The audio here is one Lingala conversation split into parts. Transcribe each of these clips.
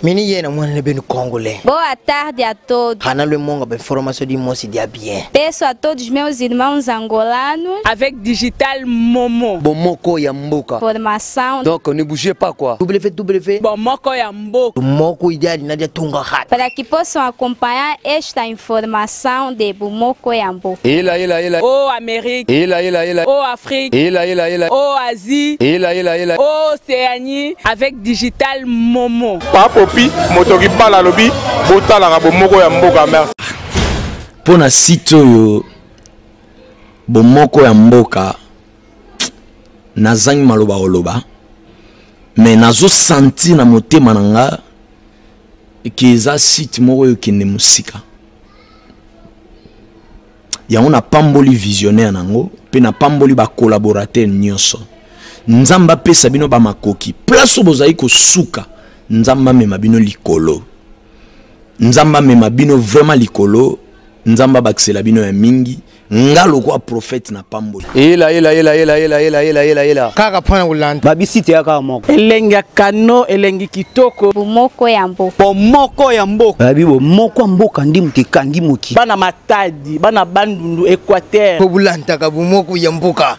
Mini yena mwana beno congolais. Boa tarde a todos. Hana le monga be formation de moci dia bien. Peço a todos meus irmãos angolanos avec Digital Momo. Bomoko ya mboka. Formação. Donc ne bougez pas quoi. www. Bomoko ya mboka. Bomoko ideal nadia tunga hat. Para que possam acompanhar esta informação de Bomoko ya mboka. Oh Amérique. Oh Afrique. Oh Asie. Oh Océanie avec Digital Momo. Papopi, motoki bala lobi, botala ka bomoko ya mboka merci. Pona site yo bomoko ya mboka nazangi maloba oloba mais nazo senti na motema nanga ki eza site moko yo kende musika yango na pamboli visionnaire nango pe na pamboli ba collaborateur nyonso nzamba pesa bino ba makoki place bozai ko suka nzamba mema bino likolo nzamba mema bino vraiment likolo nzamba baksela bino ya mingi ngalo kwa prophète na pamboli kaka pana ulanda babisite ya kaka moko elengi kano elengi kitoko Bomoko ya mboka. bomoko ya mboka babi bomoko ya mboka ndi mutekangi muki bana matadi bana bandundu Équateur ko bulanta ka bomoko ya mboka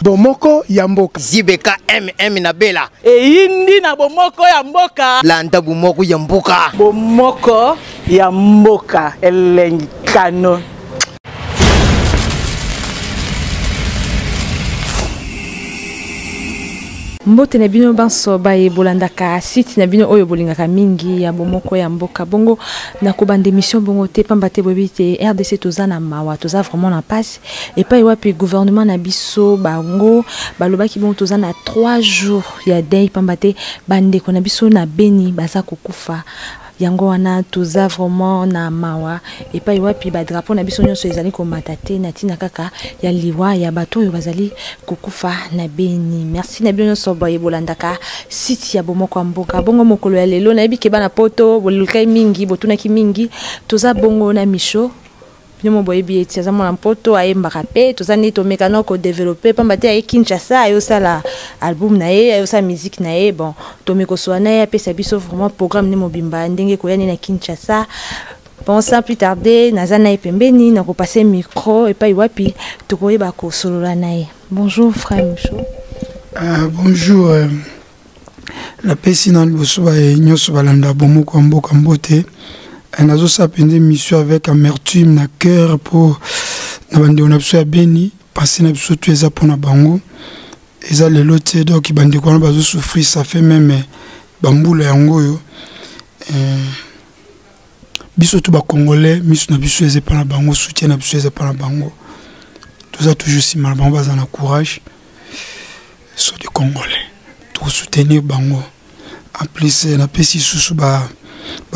bomoko ya mboka zibeka na bela eyindi na bomoko ya mboka landa bomoko ya mboka bomoko ya mboka elengi kano. Mbote na bino banso baye bolandaka site na bino oyo bolingaka mingi ya bomoko ya mboka bongo na kobande mission bongo te pamba te bobite RDC toza na mawa toza vraiment na passe et pas wapi gouvernement na biso bango balobaki bongo toza na 3 jours ya day pamba te bande ko na biso na Beni baza kokufa yango wana toza vraiment na mawa et pas wapi ba drapeau na biso nyonso ezali ko matate na tina kaka ya liwa ya bato yo bazali kokufa na Beni. Merci na bino so boye bolandaka site ya bomoko mboka bongo mokolo ya lelo na yebi ke bana poto bolukai mingi botunaki mingi toza bongo na misho bino boye bi etiaza mona mpoto ayembaka pe toza ni to mekano ko développer pamba te ay Kinshasa ayo sala album na ye ayo sa musique na ye bon to mekoswa na ya pe sa biso vraiment programme ni mobimba ndenge ko yani na Kinshasa. Bon, sans plus tarder, nazana et pembeni, na ko passer micro et pas wapi, to ko yeba ko solola nae. Bonjour frère Micho. Bonjour. La pesina lusuba e nyoso balanda bomoko mboka mbote. Nazo sapende mission avec amertume na cœur pour na bande on a besoin Beni, passer na biso tu eza pona bango. Eza le loté donc bande ko na bazo souffrir ça fait même bambula yango yo. Biso tout ba congolais, miso na biso eza pona bango, soutien na biso eza pona bango. Tout ça toujours si mal bango bazana courage. Sont des congolais. Tout soutenir bango. En plus na pesi susu ba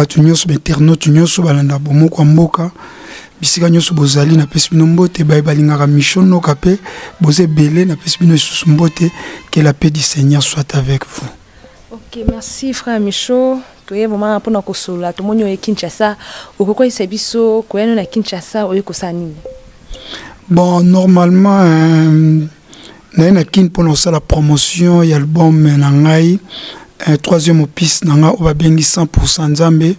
tunyoso internaute tunyoso balanda bomoko mboka bisika nyoso bozali na pesi bino mbote balingaka mission no kapé boze belé na pesi bino susu mbote que la paix du Seigneur soit avec vous. OK, merci frère Micho. Toye vraiment pona ko sola to monyo e Kinshasa okoko isabiso ko yano na Kinshasa oye ko sani. Bon, normalement na kin pour la promotion y album nangai troisième opus nanga oba bengi 100% Nzambe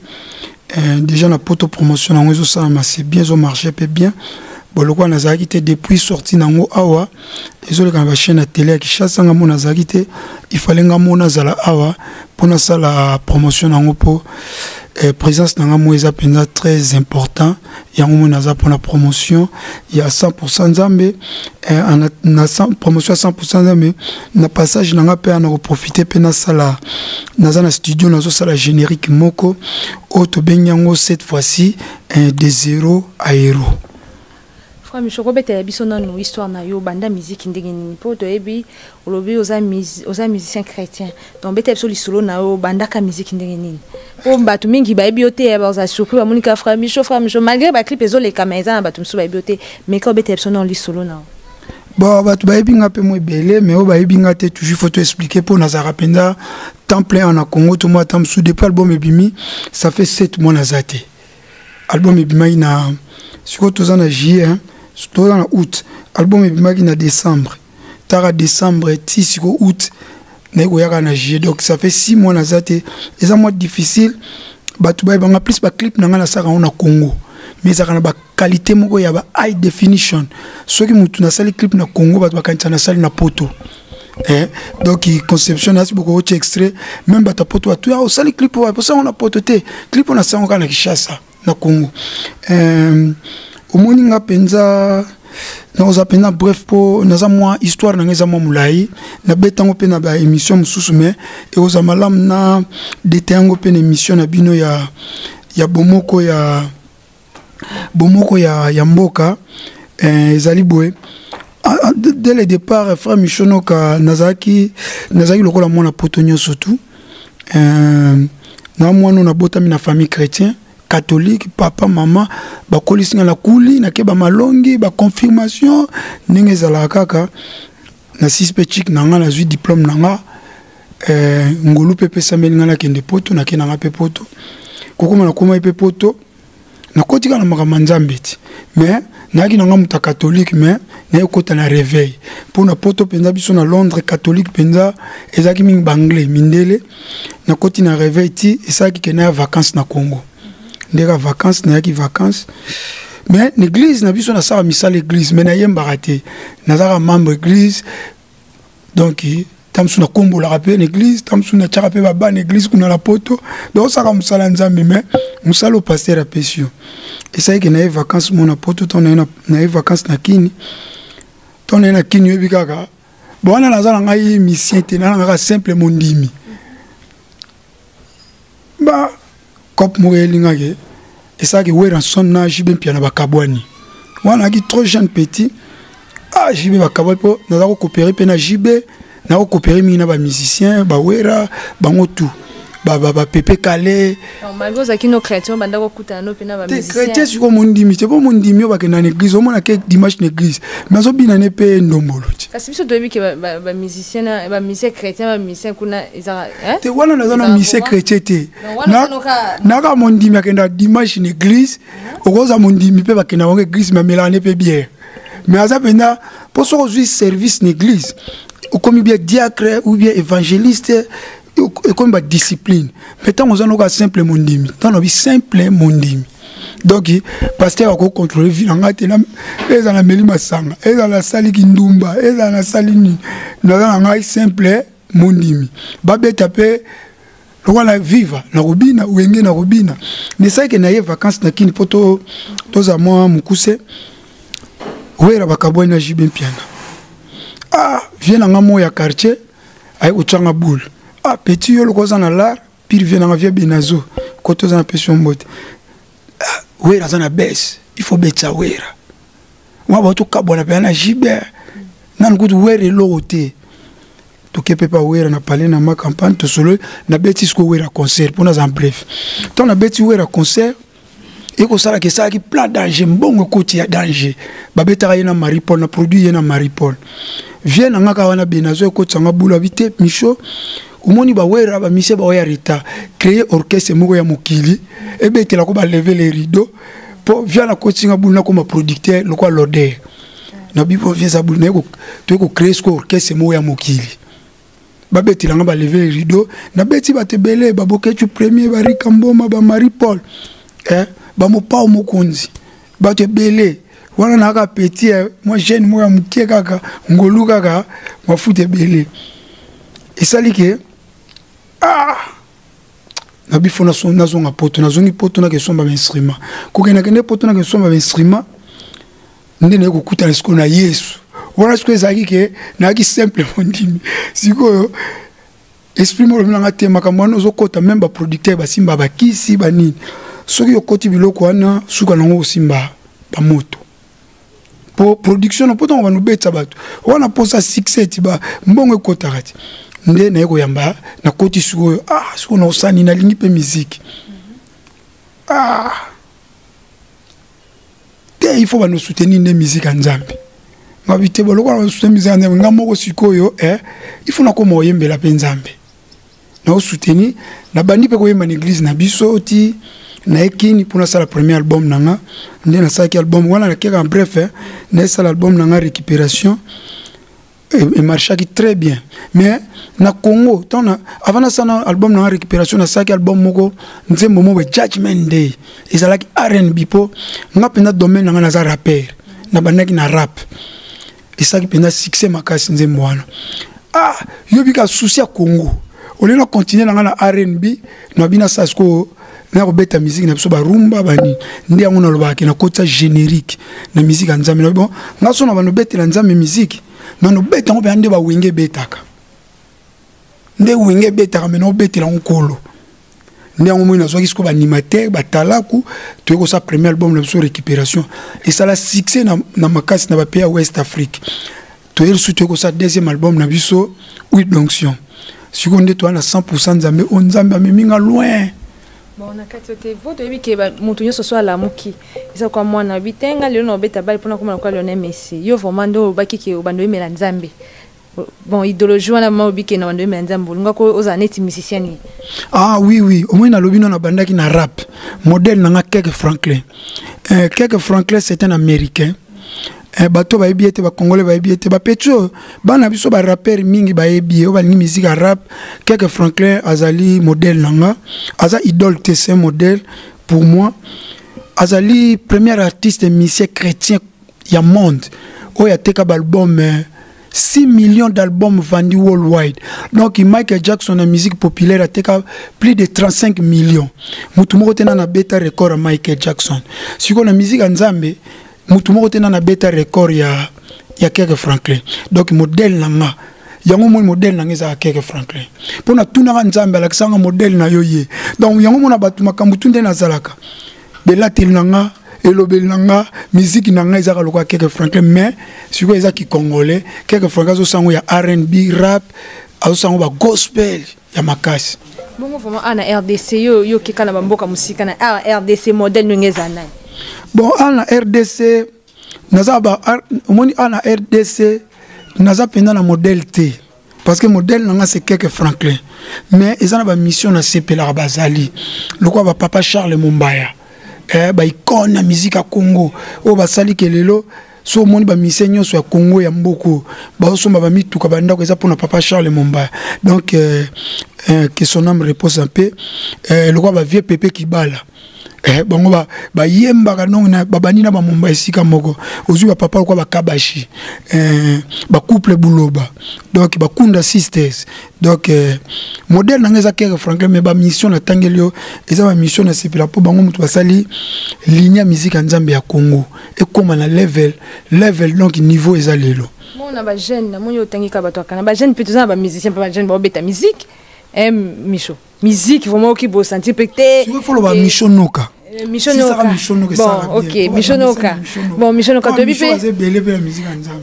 déjà la poto promotion nango zo ça c'est bien zo marché peu bien bon le quoi nazaki te depuis sorti nango awa ezo le kan ba chaîne à télé qui chasse nga mona nazaki te il fallait nga mona zala awa pour na ça la promotion nango pour présence nanga moeza penza très important yango mona za pour la promotion il y a 100% Nzambe na promotion à 100% Nzambe na passage nanga pe na profiter pe na sala na studio na zo sala générique moko auto benyango cette fois-ci de 0 à héros. Frère Micho ko bete biso na no histoire na yo banda musique ndenge nini po to ebi olobi oza musicien chrétien donc bete biso lisolo na yo banda ka musique ndenge nini po batu mingi ba ebi ote ba za surpris ba monika frère Micho malgré ba clip ezole kameza na batu mso ba ebi ote mais ko bete biso na lisolo na bon batu ba ebi nga pe mo belé mais o ba ebi nga te toujours faut expliquer pour nazara penda temps plein en Congo to moi tam sous depuis album ebimi ça fait 7 mois nazate album ebimi na siko to za na juillet surtout en août album ebimaki na décembre tara décembre ti siko août naikoyaka na juillet donc ça fait 6 mois naza te eza mois difficile bato bayebanga plus baclip na nga nasaka ngo na Congo mais ezalaka na baqualité moko ya ba high definition soki mutu nasali clip na Congo bato bakanisa nasali na poto donc conception nasi beaucoup autre extrait même bata poto bato ya osali clip wa pour ça on a poto te clip on a ça na Kinshasa na Congo omoni nga penza naoza pena bref po naza mwa histoire na ngeza mwa mulai na betango pe na ba émission mususu mais e oza malam na detango pe na émission na bino ya bomoko ya mboka ezali boye dès le départ frère Michonoka nazaki lokola mwana potonyo surtout na mwana na botami na famille chrétien catholique papa maman bakolisinga na kuli na ke ba malongi ba confirmation ndenge zala kaka na sispechik nanga na zui diplôme nanga ngolu pepe sameli ngana kende poto na kenanga pe poto kokoma na koma pe poto na kotika na makama nzambe ti mais naki nanga muta catholique mais na ekota na réveil pour na poto penza biso na Londres catholique penza ezaki mingi banglais mindele na koti na réveil ti esaki kena vacances na Congo ndeka vacances na yaki vacances mais l'église na biso na sala misala l'église mais na yemba raté na sala membre église donc tamsu na kombo la rappel l'église tamsu na tcharape ba ban église kuna la poto donc sala musala nzambe mais musala au pasteur a pesio et ça que na vacances mon poto ton na vacances na kini ton na kini yebi kaka bon na sala ngai mission te na nga simple mondimi ba cop moyelinga ke et ça que wera son na jibe piana bakabwani wana ki trop jeune petit jibe bakabwani po na ko coopérer pe na jibe na ko coopérer mina ba musicien ba wera bango tout ba Pepe Calais malgré ça qui nos chrétiens banda ko kutana no pe na ba musicien chrétien siko mondimi te po mondimi ba ke na église o mona ke dimanche na église mais zo bina ne pe ndombolo kasi biso dobi ke ba musicien chrétien ba musicien kuna ezara te wana na zona musicien chrétien te na ka mondimi akenda dimanche na église okoza mondimi pe ba ke na ngo église mais melane pe bien mais aza pena pour so aujourd'hui service na église ou comme bien diacre ou bien évangéliste et comme discipline mais tant on a simple mondimi tant on a simple mondimi donc pasteur a contrôler vilanga te na eza na meli masanga eza na sali kindumba eza na sali ni na ngai simple mondimi ba beta pe lokola viva na rubina wenge na rubina mais ça que na ye vacances na kini poto toza moi mukuse wera bakabwa na jibe piana viens nga mo ya quartier ay uchanga boule petit yo lokoza na lar pire vient na via benazo koto za na pression mbote wera za na bes il faut betsa wera wa ba to kabona pe na jibe nan kutu wera lote to kepe pa wera na parler na ma campagne to solo na beti sko wera concert pour na en bref ton na beti wera concert et ko sala ke ça qui plein danger mbongo koti ya danger ba beta na Marie-Paul na produit na Marie-Paul vient nga ka wana benazo ko tsanga bula bite micho umoni ba wera ba mise ba ya rita créer orchestre moko ya mokili et betela ko ba lever les rideaux pour vient la coaching bula comme producteur le quoi l'odeur na bibo vient za bula ko to ko créer ce orchestre moko ya mokili ba betela nga ba lever les rideaux na beti ba tebele ba boketu premier ba rikamboma ba Marie-Paul ba mo pa mo konzi ba tebele wana na ka petit moi jeune moi mukie kaka ngolu kaka moi foute belé et ça like na bifona son na zonga poto na zongi poto na ke somba instrument ko kena kene poto na ke somba instrument ndene ko kuta na sko na Yesu wana sko ezaki ke na ki simple mondimi siko esprit mo na ngate makamano zo kota même ba producteur ba simba ba kisi ba nini soki okoti biloko wana suka nango simba ba moto pour production on peut on va nous betsa bato on a posa succès tiba mbongo ekotakati nde na yeko yamba na koti suko suko na osani na lingi pe musique il faut nous soutenir les musiques en Zambie ngabite boloko na soutenir musique en Zambie ngamoko sikoyo il faut na ko moyembe la penzambe na soutenir na bandi pe ko yemba na église na biso ti na ekini pour la premier album nanga nde na saki album wana na keka en bref na sala album nanga récupération et marchait très bien. Mais na Congo, avant na album na récupération na saki album moko nzembo mo Judgment Day. Ezalaki R&B po nga pena domaine na za rapper. Na banaki na rap. Ezalaki pena succès makasi nzembo wana. Ah, yobika souci à Congo. On est continuer na R&B, na bina sasko na robeta musique na biso ba rumba bani. Ndi yango na lobaki na kota générique na musique nzambe. Bon, nga so na bano betela nzambe musique. Non, nous bêtons bien de wingé betaka. Nde wingé betaka mais non betela on kolo. Nde on mona zo kisko animateur batalaku tu ko sa premier album la récupération et ça la succès na makasi na ba pays West Afrique. Tu es surtout ko sa deuxième album na biso oui d'onction. Seconde toi na 100% nzambe on nzambe meminga loin. Bon, on a quatre votes. Et puis, mon ce soit la mouki. C'est comme moi, on a 8 ans, le nom bête à balle pour comment on a Messi. Yo, vraiment, au baki qui est au bandeau Melanzambe. Bon, idéologie, on a ma obi qui est dans le bandeau Melanzambe. On a aux années musiciens. Ah oui, oui. Au moins, on a l'obi dans banda qui n'a rap. Modèle n'a Kirk Franklin. Kirk Franklin, c'est un Américain. Bato ba ebiete ba congolais ba ebiete ba petro bana biso ba rapper mingi ba ebie o ba ni musique rap Kirk Franklin azali modèle nanga aza idole c'est modèle pour moi azali premier artiste musicien chrétien ya monde o ya teka album 6 millions d'albums vendus worldwide. Donc Michael Jackson la musique populaire a teka plus de 35 millions. Mutu moko tena na beta record Michael Jackson. Siko na musique nzambe mutu moko tena na beta record ya Kirk Franklin. Donc modèle nanga yango mo modèle nanga za Kirk Franklin. Pona tuna nzambe alakisanga modèle na yoye. Donc yango mona batu makambu tunde na zalaka. Bela tel nanga elobel nanga musique nanga ezaka lokwa Kirk Franklin mais siko ezaki congolais Kirk Franklin zo sango ya R&B rap azo sango ba gospel ya makasi. Bongo vraiment ana RDC yo kikana bamboka musika na RDC modèle ngeza nani. Bon, en RDC, en RDC, nous avons un modèle T. Parce que le modèle, c'est Kirk Franklin. Mais ils ont une mission à CP la Bazali. Le quoi, papa Charles Mumbaya. Icône la musique à Congo. Oh, Basali Kelelo. So moni ba mission sur Congo ya mboko. Ba so ba mitu ka banda ko za pour papa Charles Mumbaya. Donc que son âme repose en paix. Le quoi ba vieux Pépé Kibala. Bango ba yemba kanona babani na ba mumba esika moko ozu ba papa kwa ba kabashi ba couple buloba donc ba kunda sisters donc modèle nangeza Kirk Franklin mais ba mission na tangelio eza ba mission na sepela po bango mutu basali ligne musique nzambe ya Congo et comme na level donc niveau eza lelo mona ba jeune na moyo tangika bato kana ba jeune peut-être ba musicien pas ba jeune ba beta musique Micho musique vraiment qui beau sentir pété tu veux follow ba Michonoka Michonoka bon ok Michonoka bon Michonoka tu bipe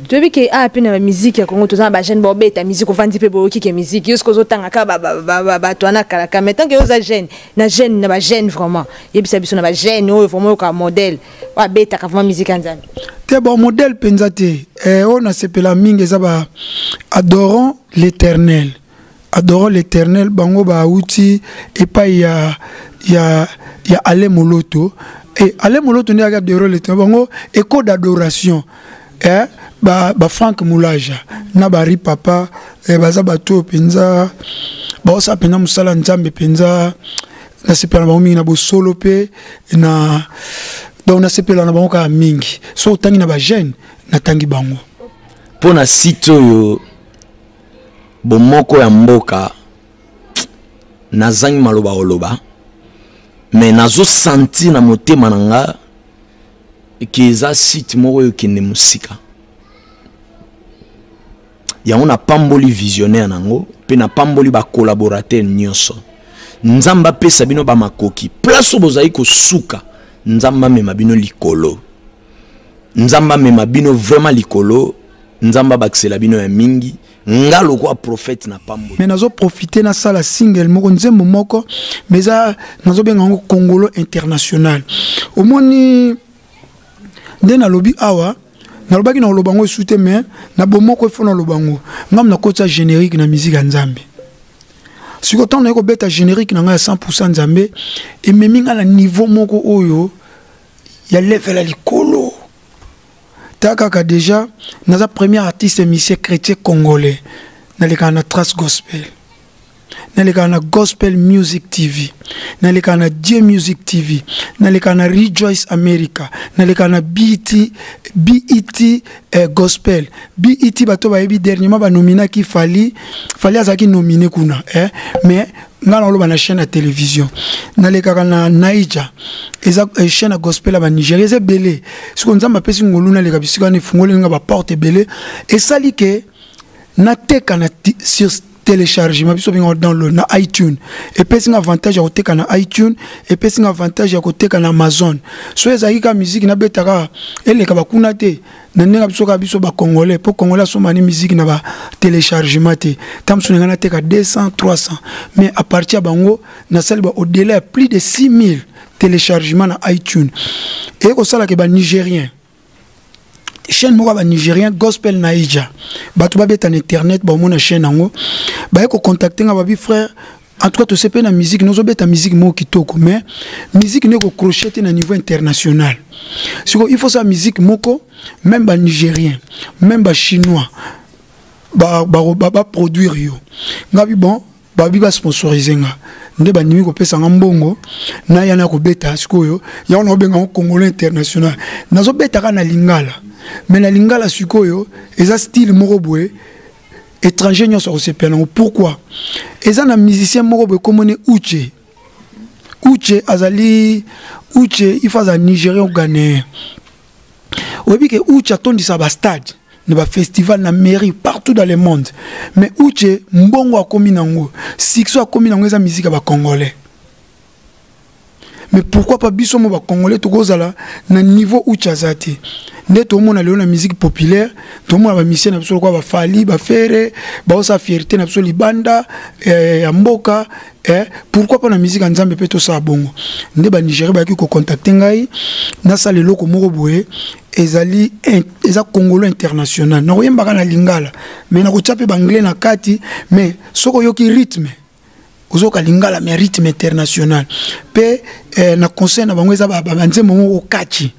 tu bipe que a peine la musique ya Congo tous ba jeune ba beta musique ovandi pe bo ki ke musique yosko zotanga ka ba twana kala ka metant que oza jeune na ba jeune vraiment et puis ça biso na ba jeune o vraiment ka modèle wa beta ka vraiment musique nzambe te bon modèle penzate on a sepela mingi za ba adorons l'Éternel. Adorons l'Éternel, bango ba outi et pas il y a Ale Moloto et Ale Moloto ne regarde adorons l'Éternel bango écho d'adoration ba Frank Moulaja na bari papa baza bato penza ba osa pena musala nzambe penza na sepela bango mingi na bo solo pe na donc na sepela na bango ka mingi so tangi na ba jeune na tangi bango pona site yo bomoko ya mboka nazangi maloba oloba mais nazo senti na motema nanga eza site moko yo kende musika yango na pamboli visionnaire nango pe na pamboli ba collaborateur nyonso nzamba pesa bino ba makoki place bozai ko suka nzamba mema bino likolo nzamba mema bino vraiment likolo nzamba baksela bino ya mingi ngalo kwa prophète na pambo mais nazo profiter na sala single moko nzembo moko mais ça nazo benga ngo Congolo international omoni ndena lobi awa na lobaki na lobango soute mais na bomoko efona lobango ngam na kota générique na musique ya nzambe siko tant na ko beta générique na nga 100% nzambe et meminga na niveau moko oyo ya level ya likolo Takaka déjà, notre premier artiste musicien chrétien congolais, dans le cas de Trace Gospel, dans le cas de Gospel Music TV, dans le cas de Dieu Music TV, dans le cas de Rejoice America, dans le cas de BET Gospel. BET bato ba ebi dernièrement ba nomina qui fallait azaki nominé kuna, mais nga na lo ba chaîne de télévision. Dans le cas de Naija, eza chaîne gospel ba Nigeria, eza belé. Ce qu'on nzamba pesi ngolu na le kabisika ni fungole nga ba porte belé et sali que na teka na sur téléchargement biso bingo download na iTunes et pesi avantage ya koteka na iTunes et pesi avantage ya koteka na Amazon. So ezaki ka musique na betaka eleka bakuna te na nenga biso ka biso ba congolais pour congolais so mani musique na ba téléchargement te tamso nga na teka 200 300 mais à partir bango na sali ba au-delà plus de 6000 téléchargements na iTunes et ko sala ke ba nigérien chaîne moko ba nigérien Gospel Naija bato babeta na internet ba mona chaîne nango ba ko contacter nga ba bi frère en tout cas to sepe na musique nozo beta musique mo kitoko mais musique ne ko crocheter na niveau international siko il faut ça musique moko même ba nigérien même ba chinois ba produire yo ngabi bon ba bi ba sponsoriser nga nde ba nimi ko pesa ngambongo na yana ko beta siko yo ya on obenga congolais international nazo beta kana lingala. Mais la lingala sukoyo, eza style moroboué, étranger n'y a sur ce piano. Pourquoi? Eza na musicien moroboué comme on est Uche. Uche azali, Uche il faut un Nigérien ou Ghanéen. Ou bien que Uche atteint sa stade, ne ba festival na mairie partout dans le monde. Mais Uche mbongo a commis nango, Sixo a commis nango eza musique ba congolais. Mais pourquoi pas biso mo ba congolais to kozala na niveau Uche azati? Nde tout le monde a la musique populaire, tout le monde a misé na biso quoi ba fali, ba fere, ba sa fierté na biso libanda, mboka, pourquoi pas la musique en Nzambe peto sa bongo. Nde ba Nigeria ba ki ko contacter ngai, na sa le loko moko boye, ezali eza congolais international. Na oyemba kana lingala, mais na ko tchape ba anglais na kati, mais soko yoki rythme. Ozoka lingala mais rythme international pe na conseil na bango eza ba nzembo moko kachi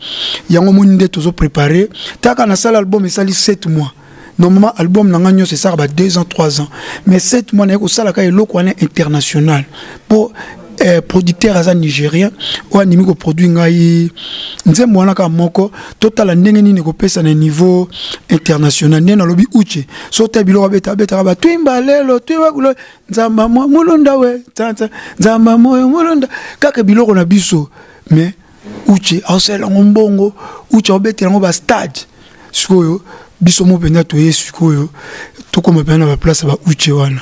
yango moni nde tozo préparer taka na sala album esali 7 mois normalement album nanga nyonso ça ba 2 ans 3 ans mais 7 mois na ko sala ka eloko wana international pour producteur aza nigérien ou animi ko produit ngai nzembo wana ka moko total ndenge nini ko pesa na niveau international nena lobi Uche so ta biloko beta ba twimba lelo twiwa nzamba mulonda we tata nzamba moyo mulonda kaka biloko na biso mais Uche asela ngombongo Uche obetela ngo ba stade sikoyo biso mo penda to yesikoyo to koma penda ba place ba Uche wana.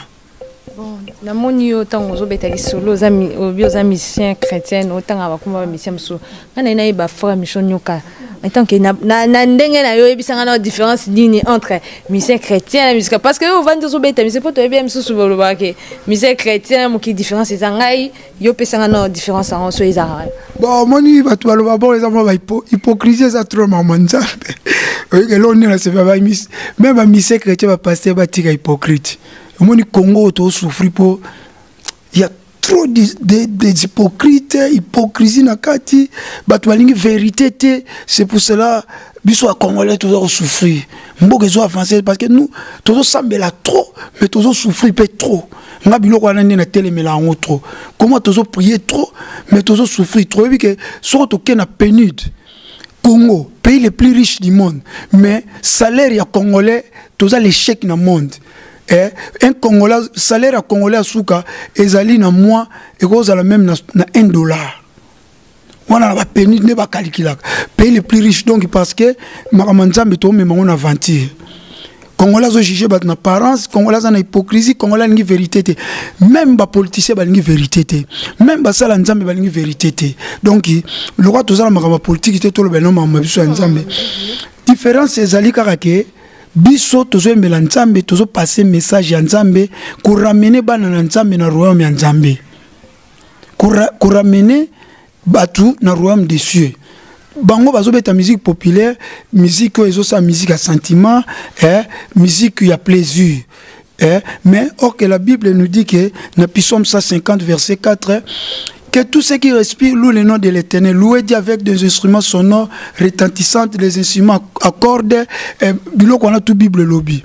Na moni autant aux obétaki solo aux musiciens chrétiens autant abakuma musiciens solo kana ina ba frère mission nyoka en tant que na ndenge na yo ebisanga na différence nini entre musicien chrétien et musique parce que on va nous obéter mais c'est pas toi bien mususu boloba ke musicien chrétien mo ki différence ezangai yo pesanga na différence en so ezara bon moni ba to baloba bon les amants ba hypocrisie ça trop mamanza oui que l'on est c'est pas même ba musicien chrétien ba pasteur ba tika hypocrite. Au Congo, tu souffres pour. Il y a trop des hypocrites, hypocrisie na kati, batwalingi vérité, c'est pour cela, biso à Congolais, tu souffrir. Mbo que avancer parce que nous, tu semble trop, mais tu souffrir trop. Nga biloko wana na télé mais là trop. Comment tu prier trop, mais tu souffrir trop. Et puis que surtout que na pénude. Congo, pays le plus riche du monde, mais salaire ya Congolais, tu as l'échec dans le monde. Un Congolais, salaire à Congolais à Souka, ezali na mois, et cause à la même na $1. On a la pénurie, ne pas calculer. Pays les plus riches, donc parce que Maramanza meto mais on a vendu. Congolais ont jugé par apparence, Congolais ont hypocrisie, Congolais ont une vérité. Même les politiciens ont une vérité. Même les Salanzambe ont une vérité. Donc, le roi tous les politiques, tout le monde a différence, c'est Zali Karake. Biso tozo mbela nzambe tozo passer message ya nzambe ko ramener bana na nzambe na royaume ya nzambe ko ramener batu na royaume des cieux bango bazo beta musique populaire musique ezo sa musique à sentiment musique ya plaisir mais or que la Bible nous dit que dans Psaume 150 verset 4 Que tout ce qui respire loue le nom de l'Éternel. Louez Dieu avec des instruments sonores retentissants, des instruments à cordes. Bilo qu'on a tout Bible lobby.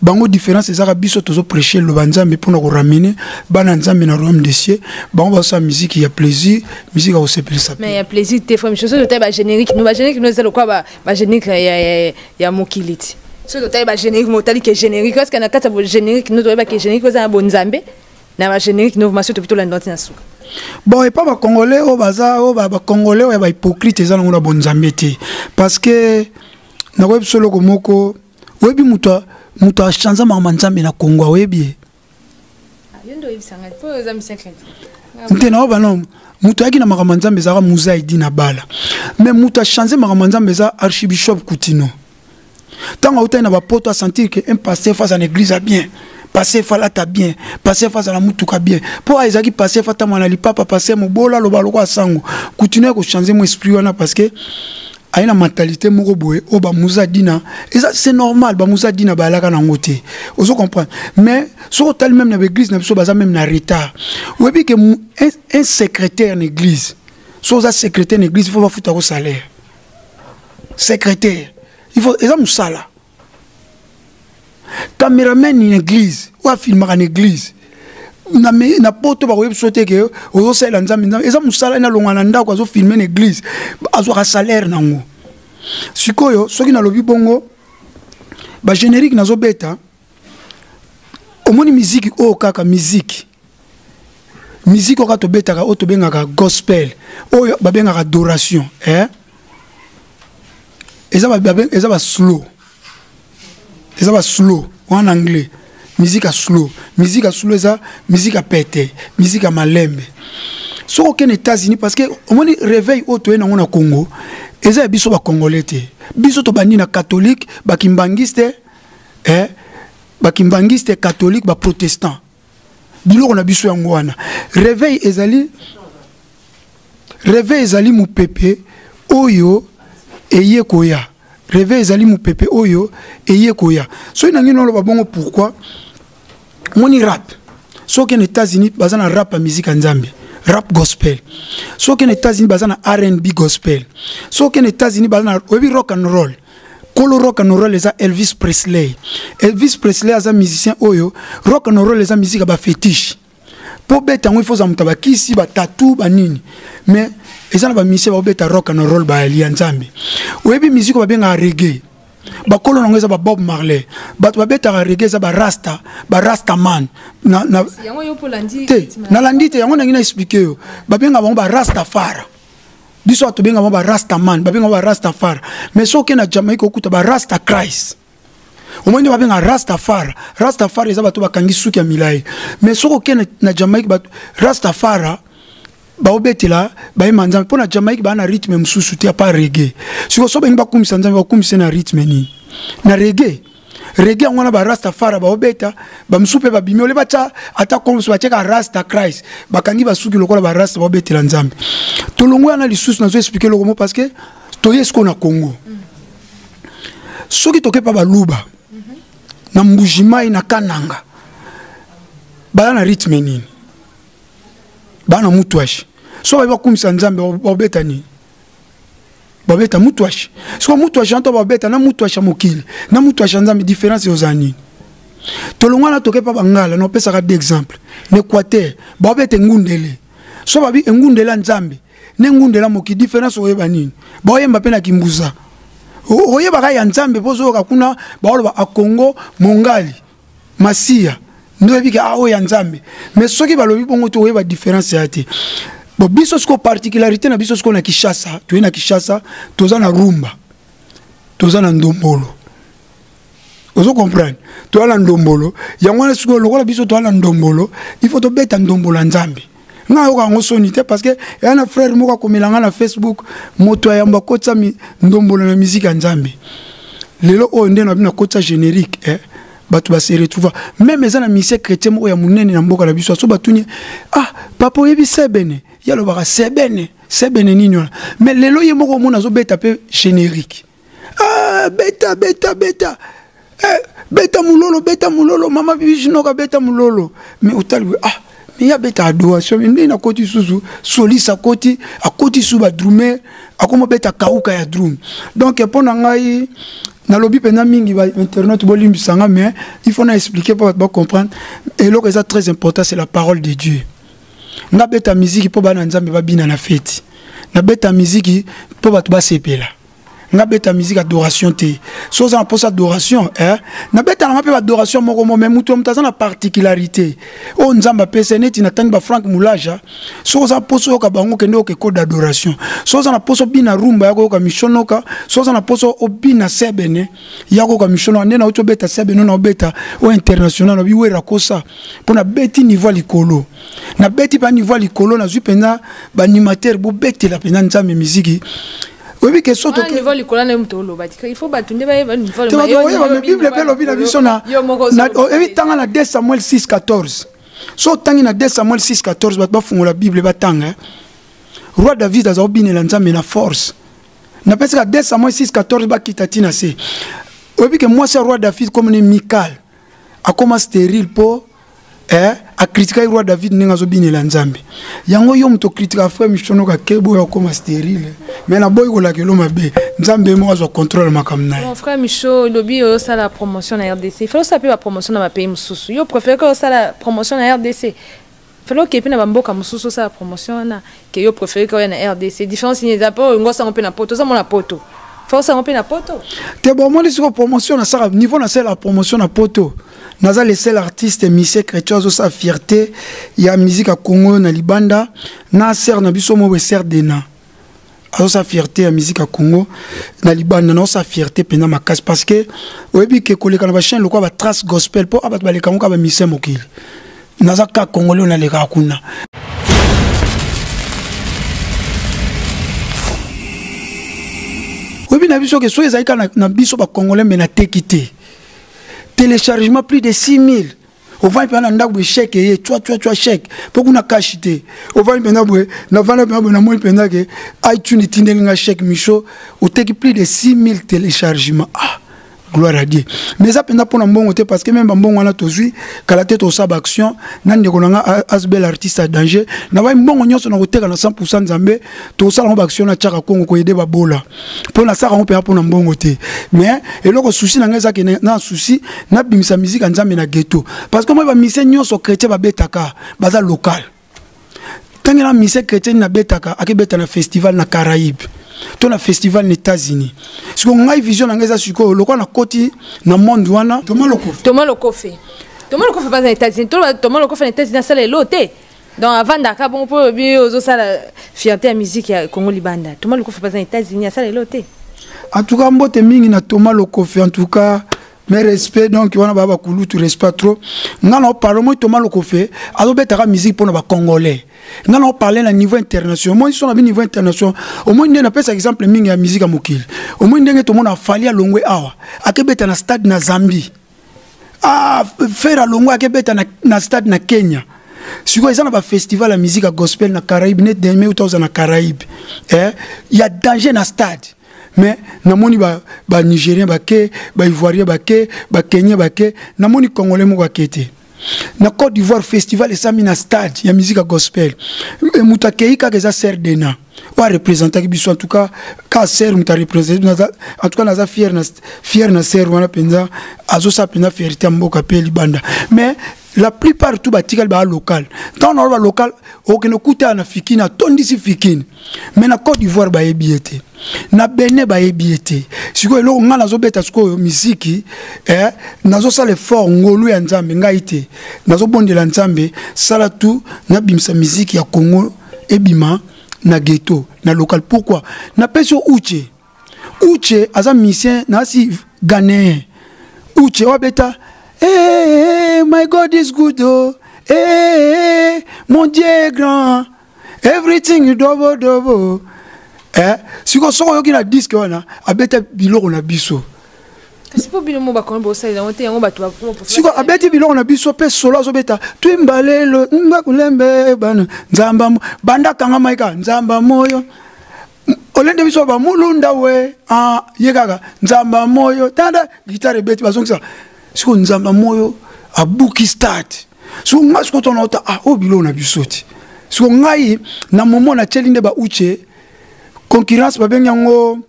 Bango différence c'est ça biso toujours prêcher le banzambe pour nous ramener bananzambe na royaume des cieux. Bango va sa musique il y a plaisir, musique au sepel ça. Mais il y a plaisir des fois chose de taille générique. Nous générique nous c'est le quoi ba générique ya mokiliti. Ce de taille générique motali que générique parce qu'on a quatre générique nous doit que générique ça bonzambe. Na générique nous masio plutôt la note na souka. Bon et pas ba congolais au baza au ba congolais ou ba hypocrite ça na bonzambe té parce que na web solo komoko webi muto a changé ma manzambe na Congo webi yondo ibisanga po za secret ntena ba non muto yaki na manzambe za muza idi na bala mais muto a changé ma manzambe za archbishop Coutinho tant autant na ba poto a sentir que un pasteur face à l'église a bien passer fa la ta bien passer face à la mutuka bien pour ezaki passer fa ta mwana lipapa passer mobola lo baloko asango Coutinho ko changer mon esprit wana parce que a une mentalité moko boye o ba muza dina et ça c'est normal ba muza dina ba alaka na ngote ozo comprendre mais so tel même na l'église na biso baza même na retard ou bien que un secrétaire d'église so za secrétaire d'église il faut ba futa ko salaire secrétaire il faut et ça musala caméraman en église ou a filmer en église na poto ba web sauter que ozo sala nzambe et ça musala na longana ndako azo filmer en église azo ka salaire nango sikoyo soki na lobi bongo ba générique nazo beta omoni musique o kaka musique o ka to beta ka o to benga ka gospel o ba benga ka adoration eza ba slow en anglais musique à slow eza musique à pété musique à malembe so aucun États-Unis parce que au moins réveil auto na ngona Congo eza biso ba congolais te biso to bandi na catholique ba kimbangiste catholique ba protestant biloko na biso yango wana réveil ezali mu pepe oyo eye koya réveil ezali mu pepe oyo eye koya so ina ngino lo babongo pourquoi moni rap so que les États-Unis bazana rap à musique nzambe rap gospel so que les États-Unis bazana R&B gospel so que les États-Unis bazana rock and roll kolo rock and roll les Elvis Presley as un musicien oyo rock and roll les a musique ba fétiche pour beta il faut zamuta ba kisi ba tatou ba nini mais eza na ba musicien ba beta rock and roll ba ali nzambe oyebi musique ba benga reggae ba kolo nango eza ba Bob Marley bato ba beta reggae eza ba rasta man na yango yo polandi na landite yango na ngina expliquer yo ba benga ba rastafara biso to benga ba rasta man ba benga ba rastafara mais so ke na Jamaïque okuta ba rasta Christ au moins ba benga rastafara eza bato ba kangi suki ya milai mais so ke na Jamaïque ba rastafara ba obetela ba emanzambe pona Jamaïque ba na rythme msusu te pa reggae siko so benga ba kumisa nzambe ba kumisa na rythme ni na reggae ngwana ba rastafara ba obeta ba msupe ba bimi ole bacha ata komso ba cheka rasta Christ ba kangi ba suki lokola ba rasta ba obetela nzambe to longwa na lisusu na zo expliquer lokomo parce que to yesko na Congo soki toke pa ba luba na mbujimai na kananga ba na rythme ni bana mutwashi so ba kumisa nzambe obeta ni babeta mutwashi so mutwashi anto babeta na mutwashi mokili na mutwashi nzambe différence yozani tolongwana toke pa bangala no pesa ka d'exemple n'Équateur babeta ngundele so babi ngundela nzambe ne ngundela mokili différence oyeba nini boyemba pe na kimbuza oyeba ka ya nzambe bozo ka kuna baoloba a Congo mongali masia nous avons dit que ya nzambe mais ce qui va le bon to oyeba différence yate bon biso sko particularité na biso sko na Kinshasa tu na Kinshasa toza na rumba toza na ndombolo ozo comprendre toza na ndombolo yango na sko lokola biso toza na ndombolo il faut to beta ndombolo nzambe nga yoka ngo sonité parce que ya na frère moko komelanga na Facebook moto ya yamba kotsa ndombolo na musique nzambe lelo o ndena bina kotsa générique batu ba se retrouva même ezana mission chrétien mo ya munene na mboka na biso so batunye papa yebi sebene ya lo baka sebene nini wana mais lelo ye moko mona zo beta pe générique beta beta mulolo mama bibi jinoka beta mulolo mais utali mais ya beta adoration mais na koti susu solisa koti akoti suba drummer akoma beta kauka ya drum donc pona ngai na lobby pena mingi ba internet bolimbi sanga mais il faut na expliquer pour comprendre et là c'est très important c'est la parole de Dieu nga beta musique po bana nzambe ba bina na fête na beta musique po ba tuba sepela nga beta musique adoration te so ça pour adoration na beta na pe adoration moko mo même muto mutaza na particularité o nzamba pese neti na tangi ba Frank Moulaja so ça poso ka bango kende o ke code d'adoration so ça na poso bina rumba yako ka mishonoka so ça na poso obina sebene yako ka mishono ndena uto beta sebene na beta o international na biwera kosa pona beti niveau likolo na beti pa niveau likolo na zupena ba animateur bo beti la pena nzambe musique. Oui, que soit au niveau du colonel Mtolo, il faut battre une niveau de Bible, la vision na 2 Samuel 6:14. So tangi na 2 Samuel 6:14 ba fungo la Bible batanga. Roi David a obine la nzambe na force. Na pesa ka 2 Samuel 6:14 ba kitatina se. Oui, que moi c'est roi David comme ne Michal. A comme stérile po a critiquer roi David ninga zo bine la nzambe yango yo mto critique frère mishono ka kebo ya koma stérile mais na boy ko la kelo mabe nzambe mo zo contrôle makamna mon frère Micho lobby ça la promotion na RDC il faut ça peut la promotion na ma pays mususu yo préfère que ça la promotion na RDC faut que pina bamboka mususu ça la promotion na que yo préfère que na RDC différence ni zapo ngo ça on peut na poto ça mon na poto faut ça on peut na poto te bon moi sur promotion na ça niveau na la promotion na poto naza le seul artiste Michel Chrétien zo sa fierté ya musique à Congo na Libanda na ser na biso mo ser dena azo sa fierté ya musique à Congo na Libanda na sa fierté pena makas parce que oyebi ke koleka na ba chaîne lokwa ba trace gospel po abat ba leka ngo ka ba Michel mokili naza ka congolais na leka kuna oyebi na biso ke so ezaika na biso ba congolais mais na tekité téléchargement plus de 6000. On va y aller dans chèque et tu chèque. Pour qu'on a caché. On va y aller dans iTunes et chèque Micho. On a plus de 6000 téléchargements. Ah, gloire à Dieu. Mais ça pendant pour un bon côté parce que même un bon on a tous vu qu'à la tête au sab action, nan de konanga asbel artiste à danger. Na va bon on y a côté dans 100% Zambé, tout ça on action na tchaka Congo ko aider babola. Pour la ça on peut pour un bon côté. Mais et le souci na ngeza que na souci na bimisa musique Nzambe na ghetto. Parce que moi ba mission nyonso chrétien ba betaka, baza local. Tant que la mission chrétienne na betaka, akebeta na festival na Caraïbes. Ton a festival aux États-Unis. Si on a une vision dans les États-Unis, le na côté dans le monde wana Thomas Lokofe pas dans les États-Unis. Thomas Lokofe dans les États-Unis ça les loté. Donc avant d'aka bon pour bien ça la fierté à musique ya Congo Libanda. Thomas Lokofe pas dans les États-Unis ça les loté. En tout cas mbote mingi na Thomas Lokofe en tout cas mes respects donc wana baba kulu tu respect trop. Ngana parlement Thomas Lokofe azobetaka musique pour na ba congolais. Nous allons parler à niveau international. Moi, ils sont à niveau international. Au moins, on appelle par exemple mingi ya musique à Mokil. Au moins, tout le monde a fallu à Longwe Awa. À Québec, na stade na Zambie. Ah, faire à Longwe à Québec, na stade na Kenya. Si vous avez un festival à musique à gospel na Caraïbes, net demain ou dans na Caraïbes. Il y a danger na stade. Mais namoni ba Nigérien ba ke, ba Ivoirien ba ke, ba Kenyan ba ke, namoni Congolais mo ba kete. Na Côte d'Ivoire festival et ça mina stade ya musique à gospel et mutakei ka keza ser dena wa représenter ki biso en tout cas ka ser muta représenter en tout cas naza fier na ser wana penza azo sa penza fierté mboka pe Libanda mais la plupart tout batikal ba local tant on va local okene kuta na fikina tondisi fikine mais na Côte d'Ivoire ba ebiete na Benin ba ebiete siko elo ngana zo beta siko musique nazo sala fort ngolu ya Nzambe ngaite nazo bondela Nzambe sala tout na bimsa musique ya Congo ebima na ghetto na local pourquoi na peso uche aza musicien na si Ghanéen uche wa beta my God is good oh mon Dieu est grand everything is double si ko soko yoki na disque wana abeta biloko na biso c'est pas bien mo ba kon bo sai on te yango bato ba si ko abeti biloko na biso pe solo azobeta twimbalelo ngakulembe bana nzamba banda kanga maika nzamba moyo olende biso ba mulunda we yekaka nzamba moyo tanda guitare beti bazongisa siko nzamba moyo abuki start so ngai siko tona ota ah o bilo na bisoti so ngai na moment na tchelinde ba uche concurrence ba benyango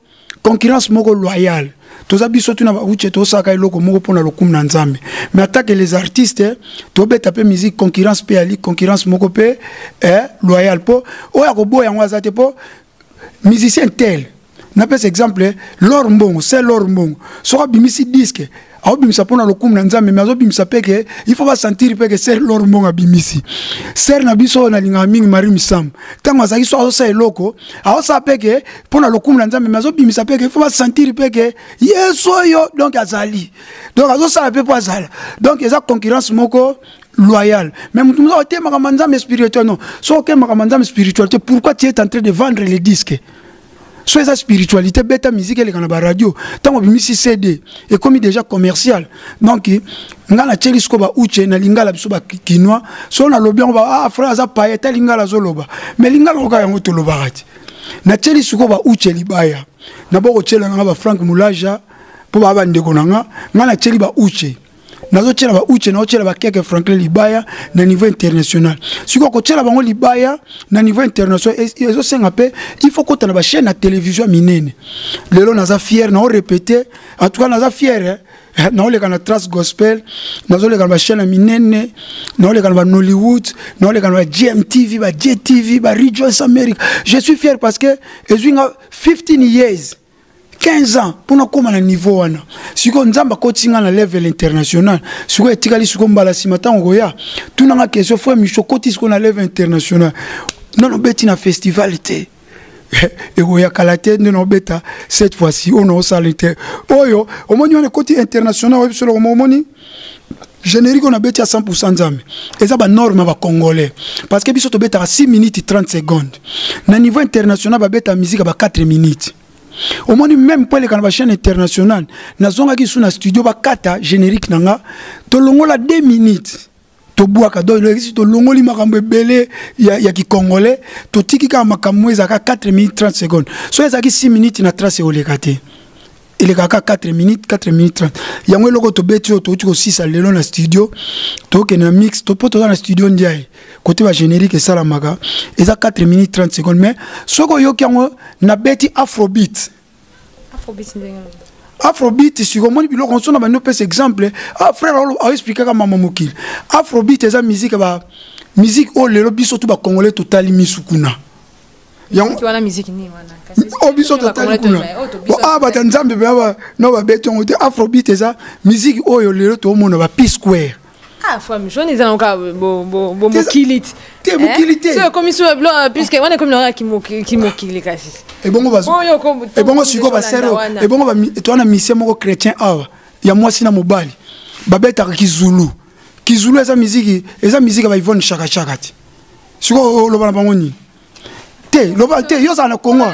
concurrence moko loyale toza biso tuna ba uche to saka eloko moko pona lokumu na nzambe mais attaque les artistes to beta pe musique concurrence pe ali concurrence moko pe loyale po oya ko boya ngo azate po musicien tel na pes exemple Lor Mbongo c'est Lor Mbongo so bimisi disque a bimisa pona lokumu na nzambe mais azo bimisa peke il faut pas sentir peke c'est Lor Mbongo bimisi ser na biso na linga mingi Marie Misam tango azaki so sa eloko a sa peke pona lokumu na nzambe mais azo bimisa peke il faut pas sentir peke yeso yo donc azali donc azo sa pe po azala donc eza concurrence moko loyal mais mutu muzo te makamanzambe spirituel non so ke makamanzambe spiritualité pourquoi tu es en train de vendre les disques. So esa spiritualité beta musique elle kana ba radio tango bimisi CD et comme déjà commercial donc ngana chelisko ba uche na lingala biso ba kinwa so na lobi on ba ah frère za paeta lingala zo loba mais lingala ko yango to loba rati na chelisuko ba uche libaya na boko chela nga ba Frank Mulaja po ba ndeko nanga ngana cheli ba uche nazo chela ba uche na chela ba keke Franklin Libaya na niveau international siko ko chela bango Libaya na niveau international ezo senga pe il faut ko tana ba chaîne na télévision minene lelo naza fier na o répéter en tout cas naza fier na ole kana trace gospel nazo le kana ba chaîne minene na ole kana ba Nollywood na ole kana ba GMTV ba JTV ba Rejoice America je suis fier parce que ezuinga 15 years 15 ans pour nous comme à niveau wana siko nzamba coaching na level international siko etikali siko mbala simata ngoya tunanga question fois michokoti siko na level international non beti na festival té et goya kalate non beta cette fois-ci on a salité oyo omoni on côté international sur le omoni générique on a beti à 100% nzambe et ça ba norme ba congolais parce que biso to beta à 6 minutes et 30 secondes na niveau international ba beta musique ba 4 minutes. Au moins même pour les chaîne internationale, nazonga ki suna studio ba kata générique nanga to longola 2 minutes to boaka do le to longoli makambo belé ya ki congolais to tiki ka makambo ezaka 4 minutes 30 secondes so ezaki 6 minutes na trace olekate il est 4 minutes 30 yango loko to beti to tiko 6 à lelo na studio to ke na mix to poto na studio ndiaye côté ba générique ça la maga eza 4 minutes 30 secondes mais soko yo kango na beti afrobeat si on moni biloko on ba no pes exemple ah frère a expliquer ka mama mokili afrobeat eza musique ba musique o lelo biso to ba congolais total misukuna yang ki wana musique ni wana o biso total kuna ah ba tanzambe ba no ba beti on te afrobeat eza musique o yo lelo to mona ba P Square. Ah, faut me joindre dans le cas mokilite. T'es mokilite. C'est comme sur blanc puisque on est comme là qui mokile kasi. Et bon va. Et bon siko ba sero. Et bon ba toi na mission moko chrétien awa. Ya moi sina mobali. Ba beta kizulu. Kizulu eza musique ba Yvonne Chaka Chaka. Siko lo bana bangoni. Te yo za na Congo.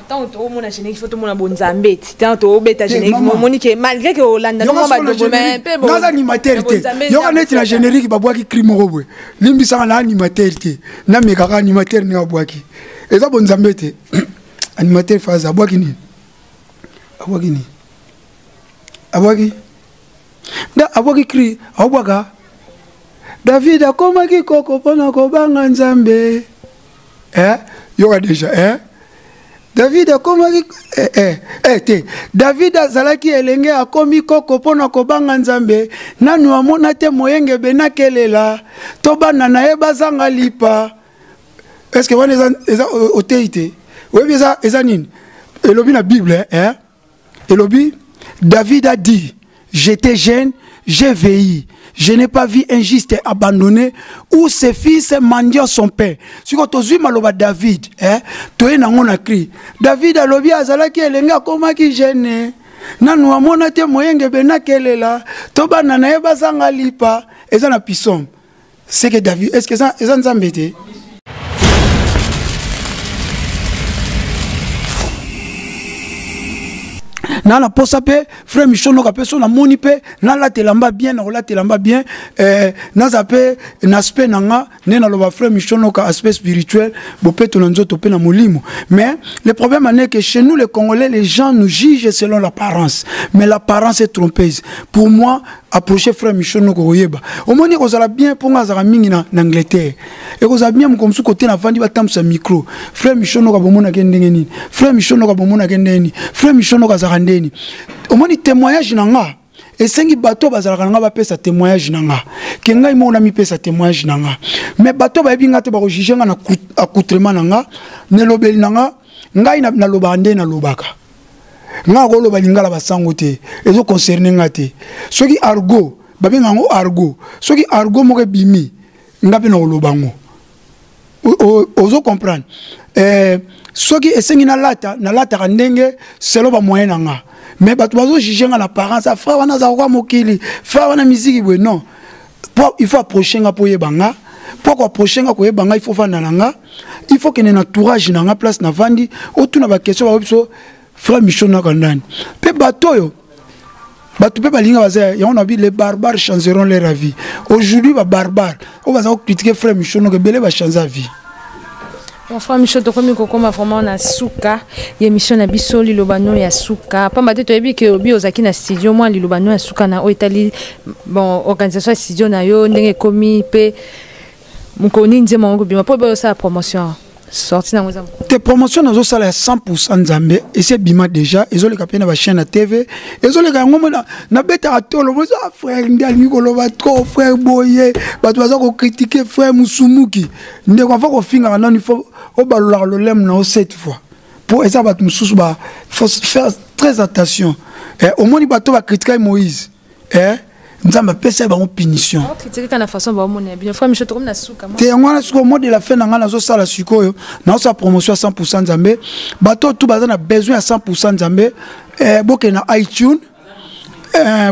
Tant au mon générique faut tout mon bonzambe tant au beta générique monique malgré que Hollande non ba do mais peu bon dans animateur yo kana tina générique ba boaki crime robwe limbi sanga na animateur te na meka animateur ni aboaki eza bonzambe te animateur faza aboaki ni da aboaki cri aboaka David akoma ki koko pona ko banga nzambe yo déjà David a komaki David azalaki elenge akomi koko pona kobanga nzambe nanu amona te moyenge benakelela to bana na ye bazanga lipa est-ce que wana eza oteite webi eza nini elobi na Bible elobi David a dit j'étais jeune j'ai veillé. Je n'ai pas vu un juste abandonné où ses fils mendiant son père. Si tu as vu maloba David, tu es dans a cri. David a lobi azalaki elenga koma ki gêné. Nanu amona te moyenge benakelela. Toba nana ye bazanga lipa. Eza na pissom. C'est que David, est-ce que ça nzambe te? Na la posa pe frère Michon ka pe so na moni pe na la telamba bien na zape na aspect nanga ne na loba frère Michon ka aspect spirituel bo pe to nzoto pe na molimo mais le problème est que chez nous les Congolais les gens nous jugent selon l'apparence mais l'apparence est trompeuse pour moi approcher frère Michono koyeba omoni ko sala bien pour nga za mingi na Angleterre et ko za bien comme sous côté na vandi ba tam sa micro frère Michono ka bomona kendenge nini frère Michono ka bomona kendeni frère Michono ka za kandeni omoni témoignage na nga et sengi bateau bazalaka nga ba pesa témoignage na nga ke ngai mo na mi pesa témoignage na nga mais bateau ba binga te ba ko juger nga na accoutrement na nga ne lobeli na nga ngai na lobande na lobaka nga ko loba lingala basango te ezo concerner nga te soki argo ba benga ngo argo soki argo mo ke bimi nga pe na lobango ozo comprendre soki esengi na lata ka ndenge selo ba moyen na nga mais bato bazo juger nga l'apparence frère wana za kwa mokili frère wana musique bwe non il faut approcher nga po yebanga pourquoi approcher nga ko yebanga il faut fanda nga il faut que na entourage na nga place na vandi otuna ba question ba biso frère Michono kandani pe bato yo bato pe balinga baza ya on a dit les barbares changeront leur vie aujourd'hui ba barbare on va critiquer frère Michono que belé va changer sa vie. Mon frère Michel, tu as vraiment na suka émission na biso lilobano ya suka pamba te toyebi ke obi ozaki na studio moi lilobano ya suka na Italie bon organisation ya studio na yo ndenge komi pe mukoni nzema ngo bima po ba sa promotion sorti na ngozam te promotion nazo sala ya 100% nzambe et c'est bima déjà ezole ka pena ba chaîne na TV ezole ka ngomo na beta atolo mo sa frère ndali ko loba trop frère boye bato baza ko critiquer frère Musumuki ndeko fa ko finga na il faut au balola le lem na 7 fois pour ça bat mususu ba faut faire très attention au moins bato ba critiquer Moïse nzamba pesa ba punition critiquer kana façon ba mona bien frère Michel comme na suka te ngwana suko mode la fin nga nazo sala sikoyo na sa promotion 100% nzambe bato tout baza na besoin à 100% nzambe boke na iTunes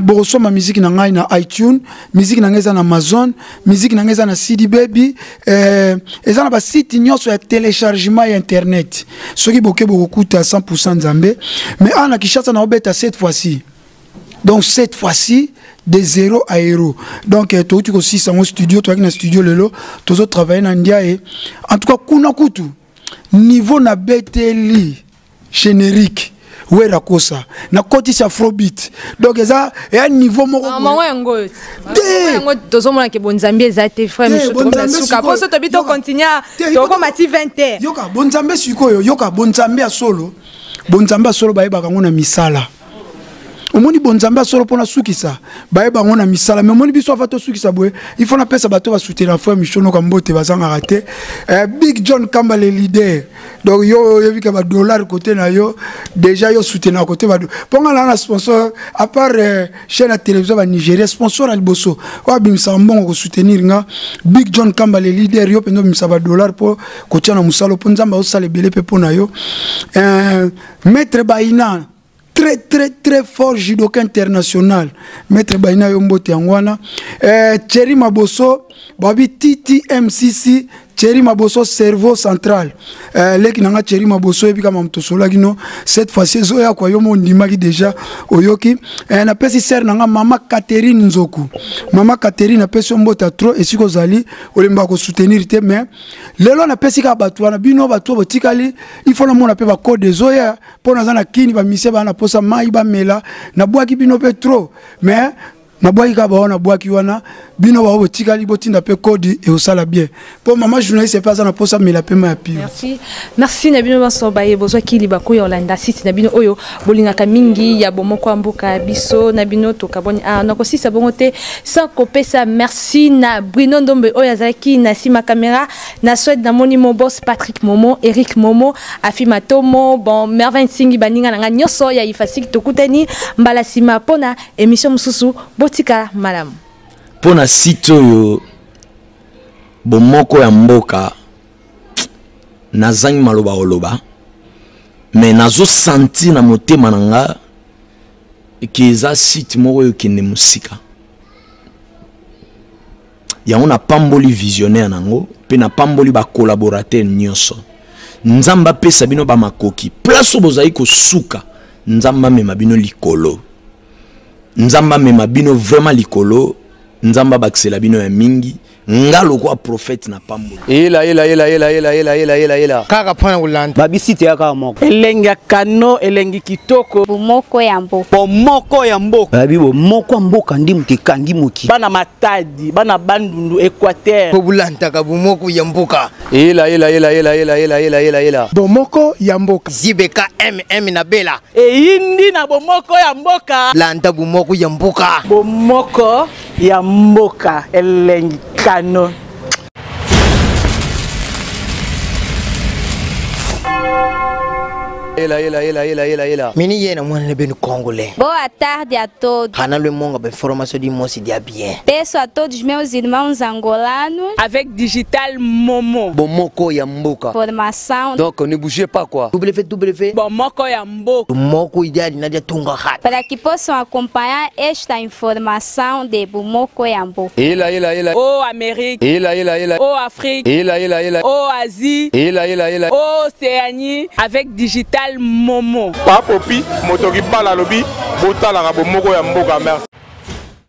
boroso ma musique na ngai na iTunes musique na ngeza na Amazon musique na ngeza na CD Baby ezana ba site nyonso ya téléchargement ya internet soki boke bokuta 100% nzambe mais ana kishasa na obeta cette fois-ci donc cette fois-ci de 0 à 0 donc tu aussi dans studio toi dans studio lelo tous travailler na ndia et en tout cas kuna kutu niveau na beteli générique wera kosa na koti sa afrobeat donc ça et un niveau moko maman ngo ngo tozomona ke bonzambe ezate frère Michel na suka pour ça to bito continuer to ko mati 20h yoka bonzambe sikoyo yoka bonzambe solo ba yeba kango na misala omoni bonzamba solo pona sukisa bae bango na misala mais omoni biso afato sukisa boye il faut na pesa bato ba soutenir frère Michono kambote bazanga raté Big John Kamba le leader donc yo yebika ba dollar côté na yo déjà yo soutenir côté ba ponga na sponsor à part chaîne à télévision ba Nigeria sponsor al bosso wa bimsa mbongo ko soutenir nga Big John Kamba le leader yo pendo bimsa ba dollar po ko tia na musalo ponzamba o sale belé pe pona yo maître Baina très fort judoka international maître Baina Yombote Angwana Thierry Maboso babi TTMCC Thierry Maboso cerveau central leki nanga Thierry Maboso ebi kama mtosola gino cette fois-ci zoya kwa yomo ndimaki déjà oyoki na pesi sœur nanga mama Catherine Nzoku mama Catherine na pesi mbota trop esiko zali olemba ko soutenir te mais lelo na pesi ka batwa na bino batwa botikali il faut na mona pe ba code zoya pona zana kini ba mise ba na posa mai ba mela na bwaki bino pe trop mais na boyi ka baona boaki wana bino ba botikali botinda pe code et osala bien pour maman journaliste c'est pas ça na posa mais la paiement ya pire merci na bino baso baye bozwa kili bako ya Olanda City na bino oyo bolingaka mingi ya bomoko amboka biso na bino to kaboni na ko sisa bongote sans kopesa merci na Bruno Ndombe oyo azaki na sima caméra na souhaite na moni mon boss Patrick Momo Eric Momo Afima Tomo bon Mervin Singi baninga na nyoso ya ifasiki tokutani mbala sima pona émission mususu botika madame pona site oyo bomoko ya mboka nazangi maloba oloba mais nazo senti na motema nanga ki eza site moko yo kende musika yango na pamboli visionnaire nango pe na pamboli ba collaborateur nyonso nzamba pesa bino ba makoki place bozai ko suka nzamba mema bino likolo nzamba mema bino vraiment likolo nzamba bakisela bino ya mingi ngalo kwa prophète na pambo ela kaka mpona kolanda babisite ya kaka moko elengi ya kano elengi kitoko bomoko ya mboka bomoko ya mboka babi bomoko ya mboka ndi mutu ekangi moki bana matadi bana bandundu Équateur po bolantaka bomoko ya mboka ela bomoko ya mboka zibeka na bela eyindi na bomoko ya mboka landa bomoko ya mboka bomoko ya mboka elengi kano ela mini yena mwana na beno congolais. Boa tarde a todos. Hana le monga ba information di mosi dia bien. Peço a todos meus irmãos angolanos. Avec Digital Momo. Bomoko ya mboka. Formação. donc ne bougez pas quoi www. Bomoko ya mboka. Bomoko idade na dia tunga hat. Para que possam acompanhar esta informação de Bomoko ya mboka. ela Oh Amérique. ela Oh Afrique. ela Oh Asie. ela Oh Océanie. Avec Digital Momo. papopi moto kibala lobi botalaka bomoko ya mboka merci.